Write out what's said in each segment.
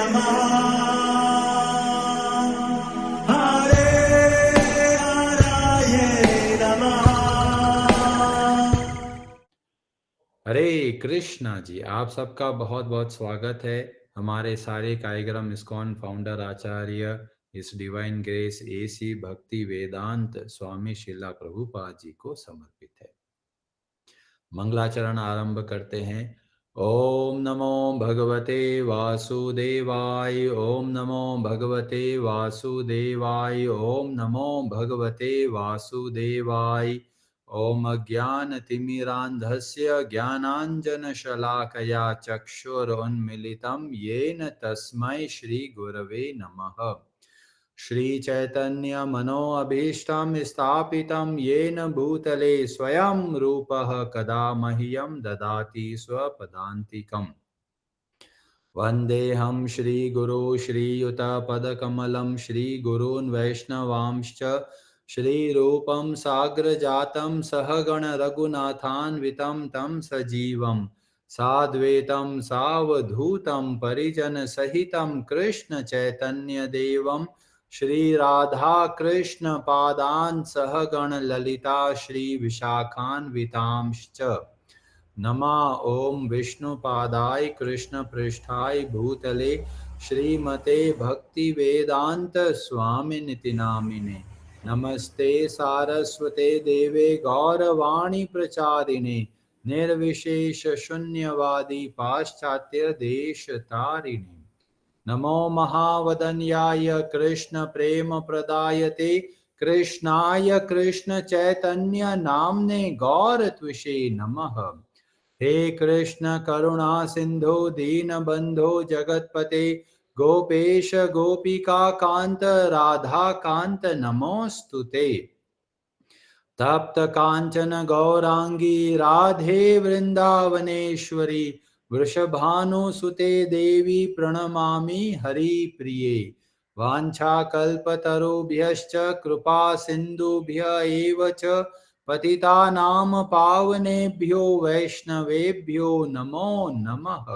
नमः हरे हराये नमः। हरे कृष्णा जी, आप सबका बहुत बहुत स्वागत है हमारे सारे कार्यक्रम इस्कॉन फाउंडर आचार्य इस डिवाइन ग्रेस एसी भक्ति वेदांत स्वामी शिला प्रभुपाद जी को समर्पित है। मंगलाचरण आरंभ करते हैं। ओम नमो भगवते वासुदेवाय, ओम नमो भगवते वासुदेवाय, ओम नमो भगवते वासुदेवाय। ओम अज्ञानतिमिरान्धस्य ज्ञानाञ्जनशलाकया चक्षुरुन्मीलितं येन तस्मै श्रीगुरवे नमः। श्रीचैतन्यमनोऽभीष्टं स्थापितं येन भूतले स्वयं रूपः कदा मह्यं ददाति स्वपदान्तिकम्। वन्देऽहं श्रीगुरो श्रीयुतपदकमलं श्रीगुरून् वैष्णवांश्च श्रीरूपं साग्रजातं सहगण रघुनाथान्वितं तं सजीवं साद्वैतं सावधूतं परिजनसहितं कृष्णचैतन्यदेवं श्रीराधाकृष्णपादान् सहगण ललिता श्रीविशाखान्वितांश्च नमा ओम विष्णुपादाय कृष्णपृष्ठाय भूतले श्रीमते भक्ति वेदांत स्वामिनिति नामिने नमस्ते सारस्वते देवे गौरवाणी प्रचारिणे निर्विशेष शून्यवादी पाश्चात्य देश तारिणे नमो महावदन्याय कृष्ण प्रेम प्रदायते कृष्णाय कृष्ण चैतन्य नामने गौर त्विषे नमः। हे कृष्ण करुणा सिंधु दीनबंधो जगतपते गोपेश गोपिका कांत राधा कांत नमोस्तुते। तप्त कांचन गौरांगी राधे वृंदावनेश्वरी वृषभानुसुते देवी प्रणमामि हरिप्रिये। वाञ्छाकल्पतरुभ्यश्च कृपा सिन्धुभ्य एव च पतितानां पावनेभ्यो वैष्णवेभ्यो नमो नमः।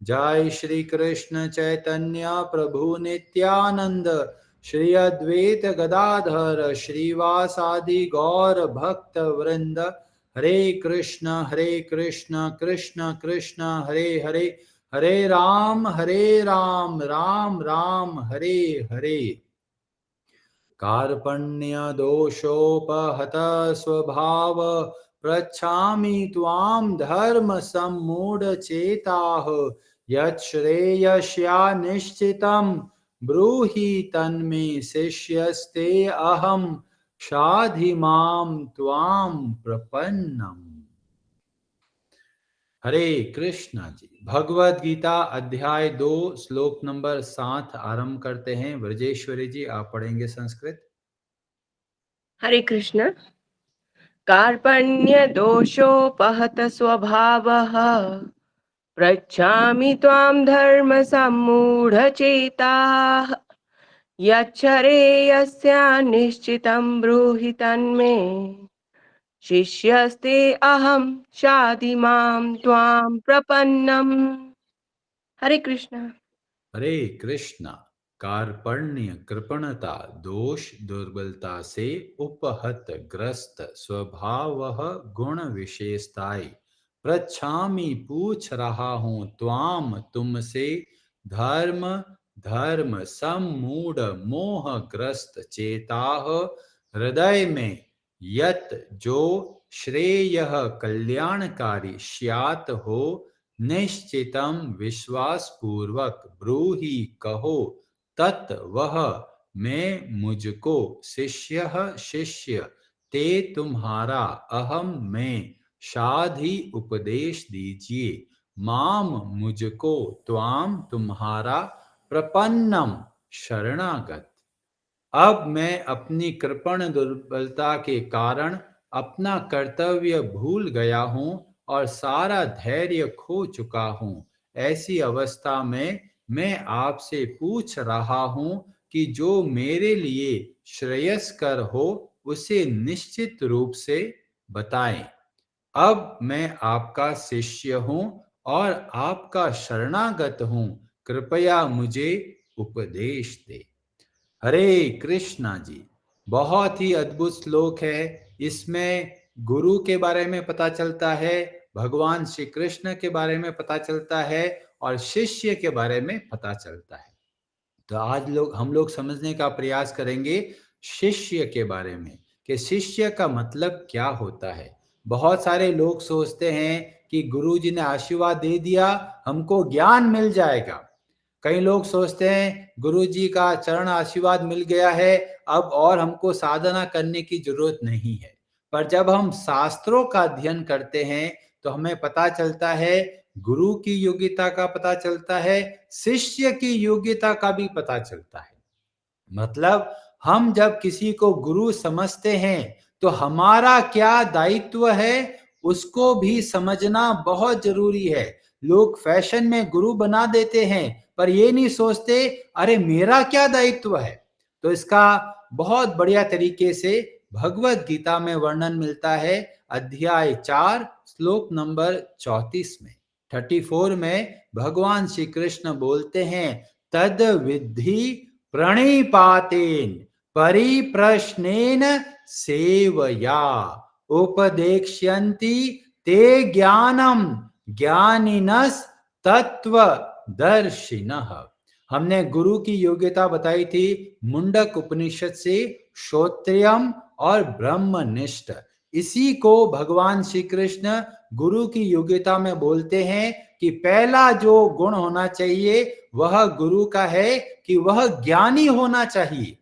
जय श्री कृष्ण चैतन्य प्रभु नित्यानंद श्री अद्वैत गदाधर श्रीवासादि गौर भक्त वृंद हरे कृष्ण कृष्ण कृष्ण हरे हरे हरे राम राम राम हरे हरे। कार्पण्य दोषोपहत स्वभाव पृच्छामि त्वां धर्म सम्मूढचेताः यच्छ्रेयस्या निश्चितं ब्रूहि तन्मे शिष्यस्ते अहं शाधि मां त्वां प्रपन्नम्। हरे कृष्णा जी, भगवद गीता अध्याय 2 श्लोक नंबर 7 आरंभ करते हैं। ब्रजेश्वरी जी आप पढ़ेंगे संस्कृत। हरे कृष्ण। कार्पण्यदोषोपहत स्वभावः पृच्छामि त्वां धर्म सम्मूढचेताः यच्छ्रेयस्या निश्चितं ब्रूहि तन्मे शिष्यस्ते अहं शाधि मां त्वां प्रपन्नम्। हरे कृष्ण। हरे कृष्णा। कार्पण्य कृपणता दोष दुर्बलता से उपहत ग्रस्त स्वभाव गुण विशेषताएं पृच्छामि पूछ रहा हूं त्वाम तुमसे धर्म धर्म सम्मूढ़ मोह ग्रस्त चेताह हृदय में यत जो श्रेय कल्याणकारी स्यात् हो निश्चितम विश्वास पूर्वक ब्रूहि कहो तत् वह मैं मुझको शिष्य शिष्य ते तुम्हारा अहम मैं शाधि उपदेश दीजिए माम मुझको त्वाम तुम्हारा प्रपन्नम शरणागत। अब मैं अपनी कृपण दुर्बलता के कारण अपना कर्तव्य भूल गया हूं और सारा धैर्य खो चुका हूं। ऐसी अवस्था में मैं आपसे पूछ रहा हूं कि जो मेरे लिए श्रेयस्कर हो उसे निश्चित रूप से बताएं। अब मैं आपका शिष्य हूं और आपका शरणागत हूं। कृपया मुझे उपदेश दे। हरे कृष्णा जी, बहुत ही अद्भुत श्लोक है। इसमें गुरु के बारे में पता चलता है, भगवान श्री कृष्ण के बारे में पता चलता है और शिष्य के बारे में पता चलता है। तो आज हम लोग समझने का प्रयास करेंगे शिष्य के बारे में कि शिष्य का मतलब क्या होता है। बहुत सारे लोग सोचते हैं कि गुरुजी ने आशीर्वाद दे दिया, हमको ज्ञान मिल जाएगा। कई लोग सोचते हैं गुरुजी का चरण आशीर्वाद मिल गया है, अब और हमको साधना करने की जरूरत नहीं है। पर जब हम शास्त्रों का अध्ययन करते हैं तो हमें पता चलता है, गुरु की योग्यता का पता चलता है, शिष्य की योग्यता का भी पता चलता है। मतलब हम जब किसी को गुरु समझते हैं तो हमारा क्या दायित्व है उसको भी समझना बहुत जरूरी है। लोग फैशन में गुरु बना देते हैं पर ये नहीं सोचते अरे मेरा क्या दायित्व है। तो इसका बहुत बढ़िया तरीके से भगवत गीता में वर्णन मिलता है, अध्याय 4 श्लोक नंबर 34 में। 34 में भगवान श्री कृष्ण बोलते हैं, तद विद्धि प्रणिपातेन परिप्रश्नेन सेवया उपदेक्ष्यन्ति ते ज्ञानम ज्ञानिनस तत्वदर्शिनः। हमने गुरु की योग्यता बताई थी मुंडक उपनिषद से, श्रोत्रियम और ब्रह्मनिष्ठ। इसी को भगवान श्री कृष्ण गुरु की योग्यता में बोलते हैं कि पहला जो गुण होना चाहिए वह गुरु का है कि वह ज्ञानी होना चाहिए।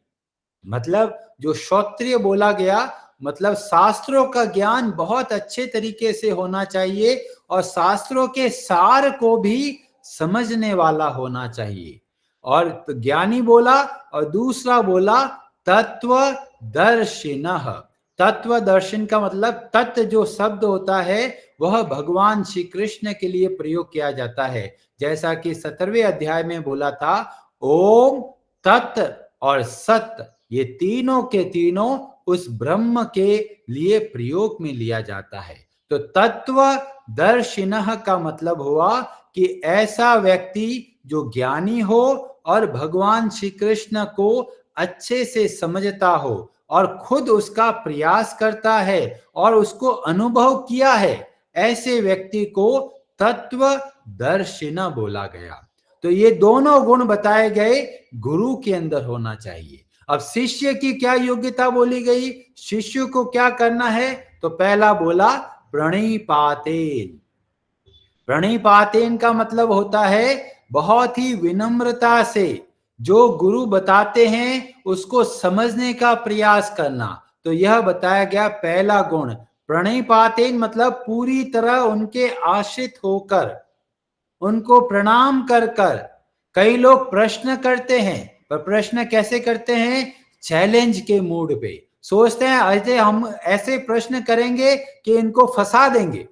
मतलब जो श्रोत्रिय बोला गया मतलब शास्त्रों का ज्ञान बहुत अच्छे तरीके से होना चाहिए और शास्त्रों के सार को भी समझने वाला होना चाहिए। और ज्ञानी बोला और दूसरा बोला तत्वदर्शिनः। तत्व दर्शन का मतलब तत्व जो शब्द होता है वह भगवान श्री कृष्ण के लिए प्रयोग किया जाता है। जैसा कि 17वें अध्याय में बोला था, ओम तत् और सत्य ये तीनों के तीनों उस ब्रह्म के लिए प्रयोग में लिया जाता है। तो तत्व दर्शिनः का मतलब हुआ कि ऐसा व्यक्ति जो ज्ञानी हो और भगवान श्री कृष्ण को अच्छे से समझता हो और खुद उसका प्रयास करता है और उसको अनुभव किया है, ऐसे व्यक्ति को तत्वदर्शिना बोला गया। तो ये दोनों गुण बताए गए गुरु के अंदर होना चाहिए। अब शिष्य की क्या योग्यता बोली गई, शिष्य को क्या करना है, तो पहला बोला प्रणिपातेन। प्रणिपातेन का मतलब होता है बहुत ही विनम्रता से जो गुरु बताते हैं उसको समझने का प्रयास करना। तो यह बताया गया पहला गुण। प्रणिपातेन मतलब पूरी तरह उनके आश्रित होकर, उनको प्रणाम कर कर। कई लोग प्रश्न करते हैं पर प्रश्न कैसे करते हैं, चैलेंज के मूड पे सोचते हैं अजय हम ऐसे प्रश्न करेंगे कि इनको फंसा देंगे।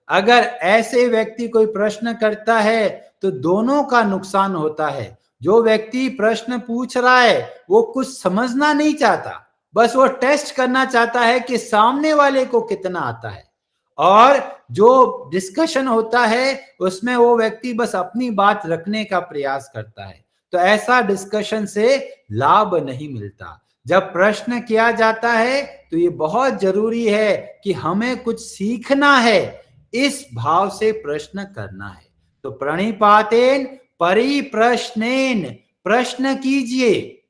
अगर ऐसे व्यक्ति कोई प्रश्न करता है तो दोनों का नुकसान होता है। जो व्यक्ति प्रश्न पूछ रहा है वो कुछ समझना नहीं चाहता, बस वो टेस्ट करना चाहता है कि सामने वाले को कितना आता है। और जो डिस्कशन होता है उसमें वो व्यक्ति बस अपनी बात रखने का प्रयास करता है। तो ऐसा डिस्कशन से लाभ नहीं मिलता। जब प्रश्न किया जाता है तो ये बहुत जरूरी है कि हमें कुछ सीखना है, इस भाव से प्रश्न करना है। तो प्रणिपातेन परिप्रश्नेन, प्रश्न कीजिए।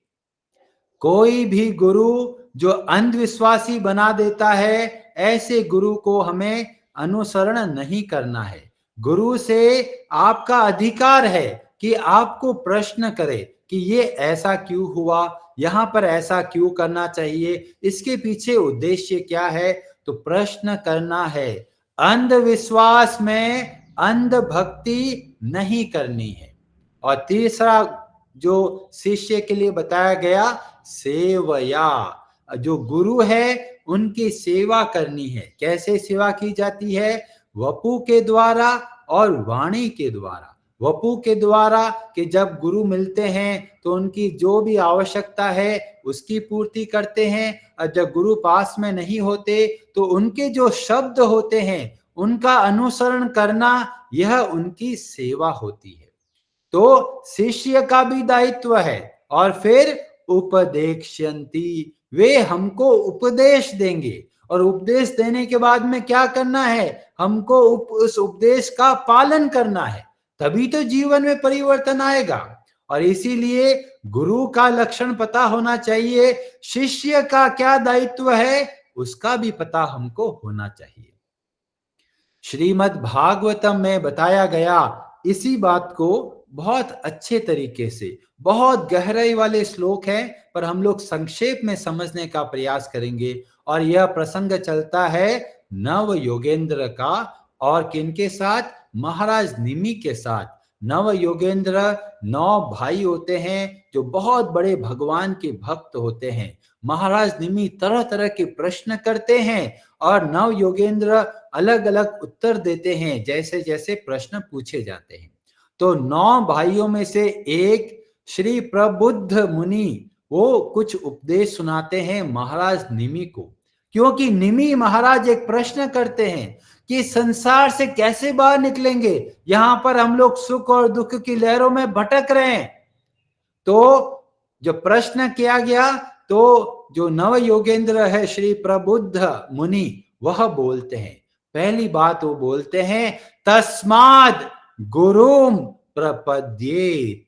कोई भी गुरु जो अंधविश्वासी बना देता है ऐसे गुरु को हमें अनुसरण नहीं करना है। गुरु से आपका अधिकार है कि आपको प्रश्न करे कि ये ऐसा क्यों हुआ, यहाँ पर ऐसा क्यों करना चाहिए, इसके पीछे उद्देश्य क्या है। तो प्रश्न करना है। अंधविश्वास में अंध भक्ति नहीं करनी है। और तीसरा जो शिष्य के लिए बताया गया, सेवया, जो गुरु है उनकी सेवा करनी है। कैसे सेवा की जाती है, वपु के द्वारा और वाणी के द्वारा। वपु के द्वारा कि जब गुरु मिलते हैं तो उनकी जो भी आवश्यकता है उसकी पूर्ति करते हैं, और जब गुरु पास में नहीं होते तो उनके जो शब्द होते हैं उनका अनुसरण करना, यह उनकी सेवा होती है। तो शिष्य का भी दायित्व है। और फिर उपदेक्ष्यन्ति, वे हमको उपदेश देंगे, और उपदेश देने के बाद में क्या करना है, हमको उस उपदेश का पालन करना है, तभी तो जीवन में परिवर्तन आएगा। और इसीलिए गुरु का लक्षण पता होना चाहिए, शिष्य का क्या दायित्व है उसका भी पता हमको होना चाहिए। श्रीमद् भागवतम में बताया गया इसी बात को बहुत अच्छे तरीके से, बहुत गहराई वाले श्लोक है, पर हम लोग संक्षेप में समझने का प्रयास करेंगे। और यह प्रसंग चलता है नव योगेंद्र का, और किनके साथ, महाराज निमि के साथ। नव योगेंद्र 9 भाई होते हैं जो बहुत बड़े भगवान के भक्त होते हैं। महाराज निमि तरह तरह के प्रश्न करते हैं और नव योगेंद्र अलग अलग उत्तर देते हैं जैसे जैसे प्रश्न पूछे जाते हैं। तो 9 भाइयों में से एक श्री प्रबुद्ध मुनि, वो कुछ उपदेश सुनाते हैं महाराज निमि को। क्योंकि निमि महाराज एक प्रश्न करते हैं कि संसार से कैसे बाहर निकलेंगे, यहां पर हम लोग सुख और दुख की लहरों में भटक रहे हैं। तो जो प्रश्न किया गया, तो जो नव योगेंद्र है श्री प्रबुद्ध मुनि, वह बोलते हैं, पहली बात वो बोलते हैं, तस्माद् गुरुम प्रपद्येत।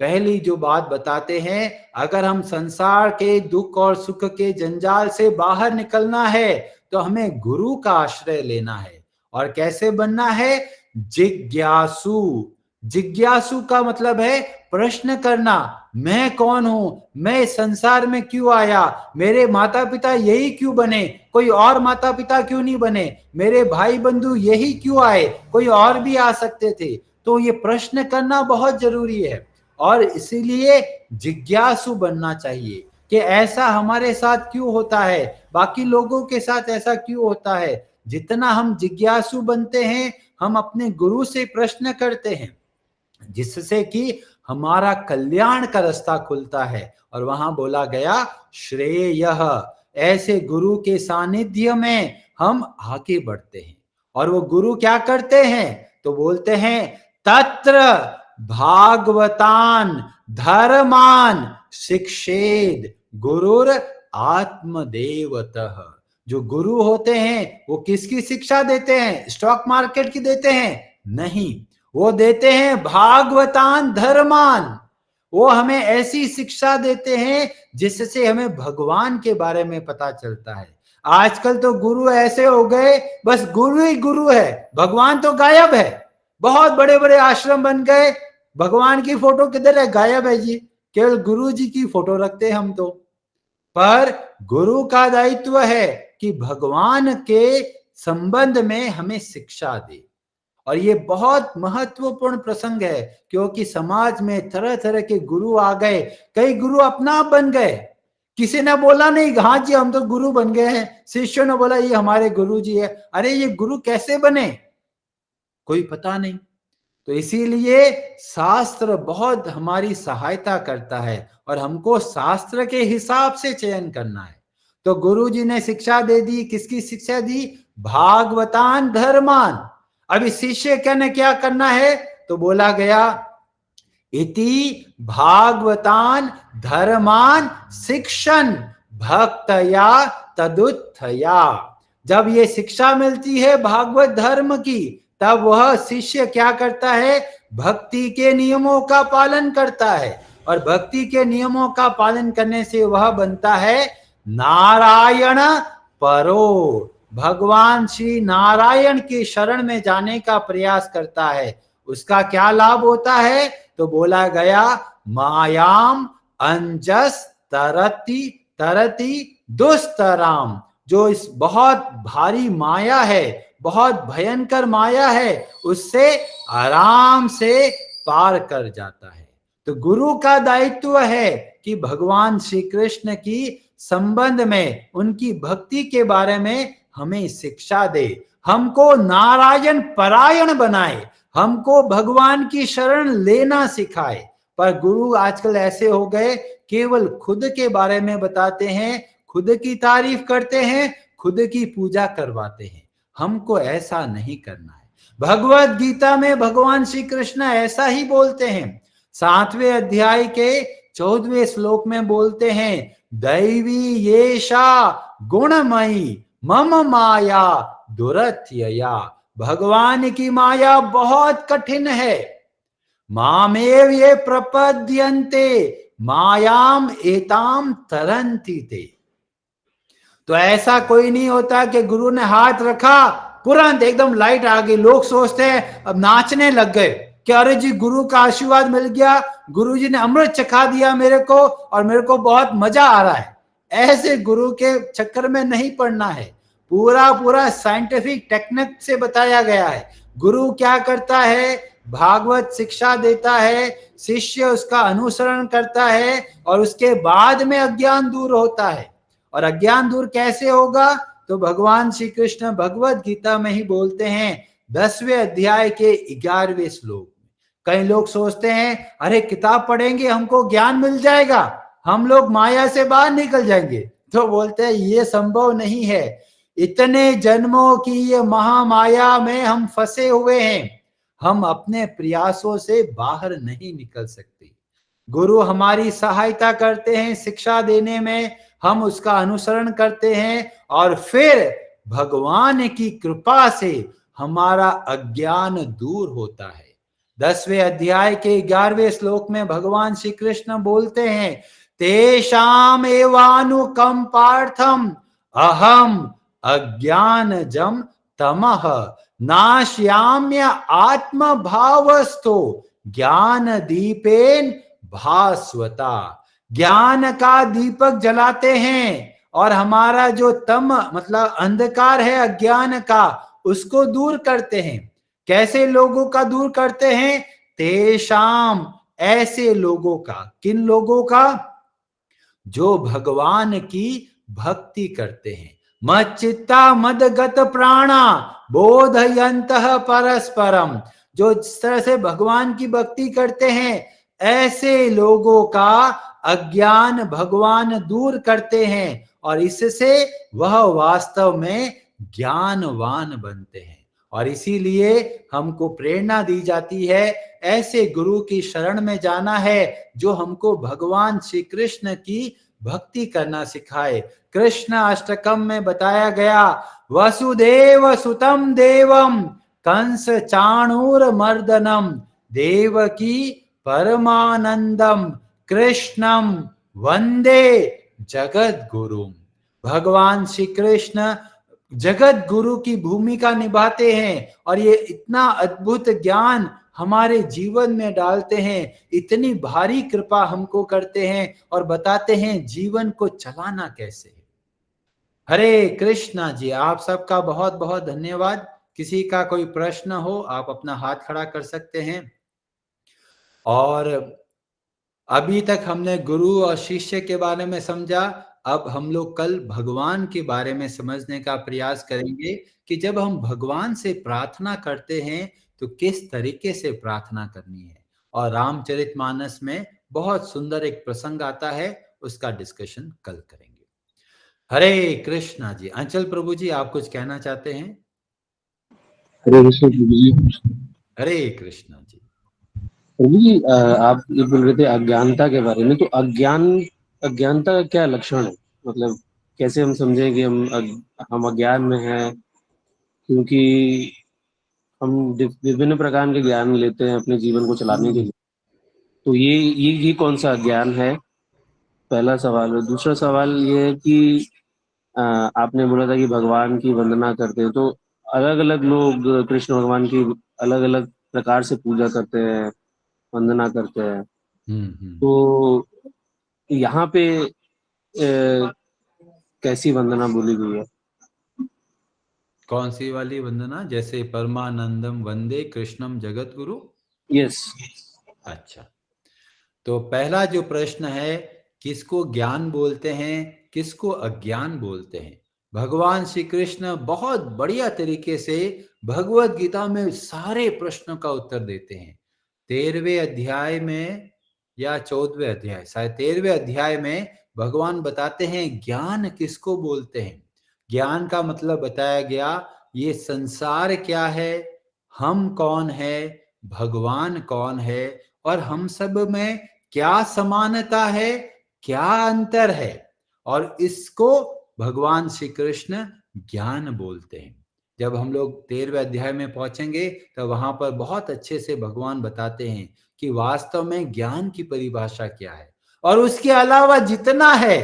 पहली जो बात बताते हैं, अगर हम संसार के दुख और सुख के जंजाल से बाहर निकलना है तो हमें गुरु का आश्रय लेना है। और कैसे बनना है, जिज्ञासु। जिज्ञासु का मतलब है प्रश्न करना, मैं कौन हूं, मैं संसार में क्यों आया, मेरे माता पिता यही क्यों बने, कोई और माता पिता क्यों नहीं बने, मेरे भाई बंधु यही क्यों आए, कोई और भी आ सकते थे। तो ये प्रश्न करना बहुत जरूरी है, और इसीलिए जिज्ञासु बनना चाहिए कि ऐसा हमारे साथ क्यों होता है, बाकी लोगों के साथ ऐसा क्यों होता है। जितना हम जिज्ञासु बनते हैं, हम अपने गुरु से प्रश्न करते हैं, जिससे कि हमारा कल्याण का रास्ता खुलता है। और वहां बोला गया श्रेयः, ऐसे गुरु के सानिध्य में हम आगे बढ़ते हैं। और वो गुरु क्या करते हैं, तो बोलते हैं, तत्र भागवतान धर्मान शिक्षेद गुरुर आत्मदेवतः। जो गुरु होते हैं वो किसकी शिक्षा देते हैं, स्टॉक मार्केट की देते हैं? नहीं, वो देते हैं भागवतान धर्मान। वो हमें ऐसी शिक्षा देते हैं जिससे हमें भगवान के बारे में पता चलता है। आजकल तो गुरु ऐसे हो गए, बस गुरु ही गुरु है, भगवान तो गायब है। बहुत बड़े बड़े आश्रम बन गए, भगवान की फोटो किधर है, गायब है जी, केवल गुरु जी की फोटो रखते हैं हम तो। पर गुरु का दायित्व है कि भगवान के संबंध में हमें शिक्षा दे। और ये बहुत महत्वपूर्ण प्रसंग है, क्योंकि समाज में तरह तरह के गुरु आ गए, कई गुरु अपना आप बन गए। किसी ने बोला नहीं, हाँ जी हम तो गुरु बन गए हैं, शिष्यों ने बोला ये हमारे गुरु जी है। अरे ये गुरु कैसे बने, कोई पता नहीं। तो इसीलिए शास्त्र बहुत हमारी सहायता करता है, और हमको शास्त्र के हिसाब से चयन करना है। तो गुरु जी ने शिक्षा दे दी, किसकी शिक्षा दी, भागवतान धर्मान। अभी शिष्य कहने क्या करना है, तो बोला गया, इति भागवतान धर्मान शिक्षण भक्तया तदुत्थया। जब ये शिक्षा मिलती है भागवत धर्म की, तब वह शिष्य क्या करता है, भक्ति के नियमों का पालन करता है। और भक्ति के नियमों का पालन करने से वह बनता है नारायण परो, भगवान श्री नारायण की शरण में जाने का प्रयास करता है। उसका क्या लाभ होता है, तो बोला गया, मायाम अंजस तरति तरति दुस्तराम। जो इस बहुत भारी माया है, बहुत भयंकर माया है, उससे आराम से पार कर जाता है। तो गुरु का दायित्व है कि भगवान श्री कृष्ण की संबंध में, उनकी भक्ति के बारे में हमें शिक्षा दे, हमको नारायण परायण बनाए, हमको भगवान की शरण लेना सिखाए। पर गुरु आजकल ऐसे हो गए, केवल खुद के बारे में बताते हैं, खुद की तारीफ करते हैं, खुद की पूजा करवाते हैं। हमको ऐसा नहीं करना है। भगवत गीता में भगवान श्री कृष्ण ऐसा ही बोलते हैं, 7वें अध्याय के 14वें श्लोक में बोलते हैं, दैवी येषा गुणमयी मम माया दुरत्यया। भगवान की माया बहुत कठिन है। मामेव ये प्रपद्यन्ते मायाम एताम तरंती ते। तो ऐसा कोई नहीं होता कि गुरु ने हाथ रखा, तुरंत एकदम लाइट आ गई। लोग सोचते हैं अब नाचने लग गए कि अरे जी गुरु का आशीर्वाद मिल गया, गुरु जी ने अमृत चखा दिया मेरे को और मेरे को बहुत मजा आ रहा है। ऐसे गुरु के चक्कर में नहीं पड़ना है। पूरा पूरा साइंटिफिक टेक्निक से बताया गया है। गुरु क्या करता है, भागवत शिक्षा देता है, शिष्य उसका अनुसरण करता है और उसके बाद में अज्ञान दूर होता है। और अज्ञान दूर कैसे होगा, तो भगवान श्री कृष्ण भगवत गीता में ही बोलते हैं 10वें अध्याय के 11वें श्लोक। कई लोग सोचते हैं अरे किताब पढ़ेंगे हमको ज्ञान मिल जाएगा, हम लोग माया से बाहर निकल जाएंगे। तो बोलते हैं ये संभव नहीं है। इतने जन्मों की ये महामाया में हम फंसे हुए हैं, हम अपने प्रयासों से बाहर नहीं निकल सकते। गुरु हमारी सहायता करते हैं शिक्षा देने में, हम उसका अनुसरण करते हैं और फिर भगवान की कृपा से हमारा अज्ञान दूर होता है। 10वें अध्याय के 11वें श्लोक में भगवान श्री कृष्ण बोलते हैं, तेषाम एवानुकंपार्थम अहम अज्ञानजम तमः नाश्याम्य आत्म भावस्थो ज्ञान दीपेन भास्वता। ज्ञान का दीपक जलाते हैं और हमारा जो तम मतलब अंधकार है अज्ञान का, उसको दूर करते हैं। कैसे लोगों का दूर करते हैं, तेषाम ऐसे लोगों का। किन लोगों का, जो भगवान की भक्ति करते हैं। मच्चित्ता मदगत प्राणा बोधयन्तः परस्परम। जो इस तरह से भगवान की भक्ति करते हैं, ऐसे लोगों का अज्ञान भगवान दूर करते हैं और इससे वह वास्तव में ज्ञानवान बनते हैं। और इसीलिए हमको प्रेरणा दी जाती है ऐसे गुरु की शरण में जाना है जो हमको भगवान श्री कृष्ण की भक्ति करना सिखाए। कृष्ण अष्टकम में बताया गया, वसुदेव सुतम देवम कंस चाणूर मर्दनम देवकी परमानंदम कृष्णम वंदे जगत गुरु। भगवान श्री कृष्ण जगत गुरु की भूमिका निभाते हैं और ये इतना अद्भुत ज्ञान हमारे जीवन में डालते हैं, इतनी भारी कृपा हमको करते हैं और बताते हैं जीवन को चलाना कैसे है। हरे कृष्णा जी, आप सबका बहुत बहुत धन्यवाद। किसी का कोई प्रश्न हो आप अपना हाथ खड़ा कर सकते हैं। और अभी तक हमने गुरु और शिष्य के बारे में समझा, अब हम लोग कल भगवान के बारे में समझने का प्रयास करेंगे कि जब हम भगवान से प्रार्थना करते हैं तो किस तरीके से प्रार्थना करनी है। और रामचरितमानस में बहुत सुंदर एक प्रसंग आता है, उसका डिस्कशन कल करेंगे। हरे कृष्णा जी। अंचल प्रभु जी, आप कुछ कहना चाहते हैं? हरे कृष्ण प्रभु जी। हरे कृष्णा जी। प्रभु जी, आप ये बोल रहे थे अज्ञानता के बारे में, तो अज्ञानता का क्या लक्षण है? मतलब कैसे हम समझें कि हम अज्ञान में हैं? क्योंकि हम विभिन्न प्रकार के ज्ञान लेते हैं अपने जीवन को चलाने के लिए, तो ये कौन सा ज्ञान है? पहला सवाल है। दूसरा सवाल ये है कि आपने बोला था कि भगवान की वंदना करते हैं, तो अलग अलग लोग कृष्ण भगवान की अलग अलग प्रकार से पूजा करते हैं, वंदना करते हैं। तो यहाँ पे कैसी वंदना बोली गई है? कौन सी वाली वंदना? जैसे परमानंदम वंदे कृष्णम जगत गुरु। यस। अच्छा, तो पहला जो प्रश्न है, किसको ज्ञान बोलते हैं, किसको अज्ञान बोलते हैं? भगवान श्री कृष्ण बहुत बढ़िया तरीके से भगवत गीता में सारे प्रश्नों का उत्तर देते हैं। 13वें अध्याय में या 14वें अध्याय, शायद 13वें अध्याय में भगवान बताते हैं ज्ञान किसको बोलते हैं। ज्ञान का मतलब बताया गया, ये संसार क्या है, हम कौन है, भगवान कौन है और हम सब में क्या समानता है, क्या अंतर है, और इसको भगवान श्री कृष्ण ज्ञान बोलते हैं। जब हम लोग 13वें अध्याय में पहुंचेंगे तो वहां पर बहुत अच्छे से भगवान बताते हैं कि वास्तव में ज्ञान की परिभाषा क्या है, और उसके अलावा जितना है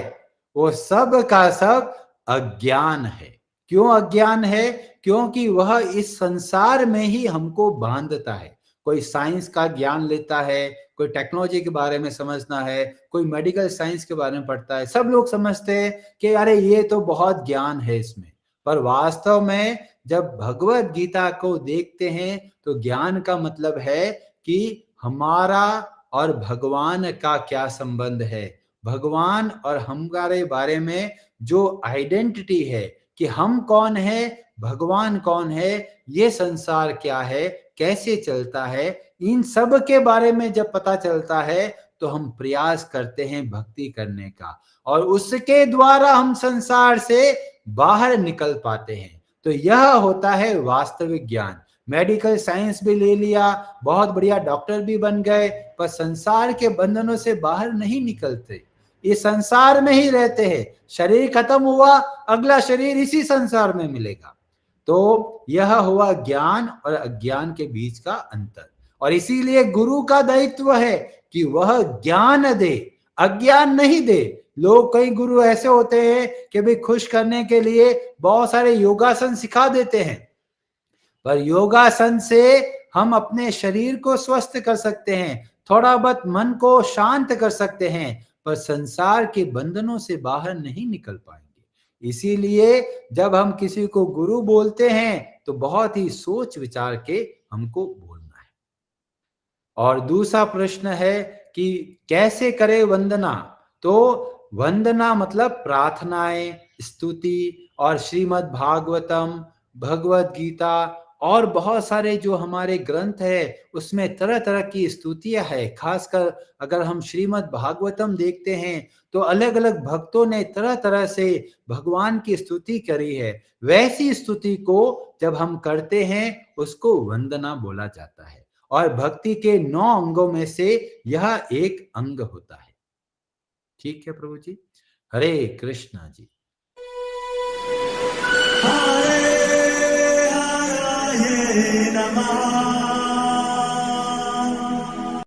वो सब का सब अज्ञान है। क्यों अज्ञान है? क्योंकि वह इस संसार में ही हमको बांधता है। कोई साइंस का ज्ञान लेता है, कोई टेक्नोलॉजी के बारे में समझना है, कोई मेडिकल साइंस के बारे में पढ़ता है, सब लोग समझते हैं कि अरे ये तो बहुत ज्ञान है इसमें। पर वास्तव में जब भगवत गीता को देखते हैं तो ज्ञान का मतलब है कि हमारा और भगवान का क्या संबंध है, भगवान और हमारे बारे में जो आइडेंटिटी है कि हम कौन है, भगवान कौन है, ये संसार क्या है, कैसे चलता है, इन सब के बारे में जब पता चलता है तो हम प्रयास करते हैं भक्ति करने का, और उसके द्वारा हम संसार से बाहर निकल पाते हैं। तो यह होता है वास्तविक ज्ञान। मेडिकल साइंस भी ले लिया, बहुत बढ़िया डॉक्टर भी बन गए, पर संसार के बंधनों से बाहर नहीं निकलते, इस संसार में ही रहते हैं। शरीर खत्म हुआ, अगला शरीर इसी संसार में मिलेगा। तो यह हुआ ज्ञान और अज्ञान के बीच का अंतर, और इसीलिए गुरु का दायित्व है कि वह ज्ञान दे, अज्ञान नहीं दे। लोग, कई गुरु ऐसे होते हैं कि भाई खुश करने के लिए बहुत सारे योगासन सिखा देते हैं, पर योगासन से हम अपने शरीर को स्वस्थ कर सकते हैं, थोड़ा बहुत मन को शांत कर सकते हैं, पर संसार के बंधनों से बाहर नहीं निकल पाएंगे। इसीलिए जब हम किसी को गुरु बोलते हैं तो बहुत ही सोच विचार के हमको बोलना है। और दूसरा प्रश्न है कि कैसे करें वंदना? तो वंदना मतलब प्रार्थनाएं, स्तुति, और श्रीमद् भागवतम, भगवत गीता और बहुत सारे जो हमारे ग्रंथ है उसमें तरह तरह की स्तुतियां है। खासकर अगर हम श्रीमद् भागवतम देखते हैं तो अलग अलग भक्तों ने तरह तरह से भगवान की स्तुति करी है। वैसी स्तुति को जब हम करते हैं उसको वंदना बोला जाता है, और भक्ति के 9 अंगों में से यह एक अंग होता है। ठीक है प्रभु जी, हरे कृष्णा जी। हरे हराये नमः।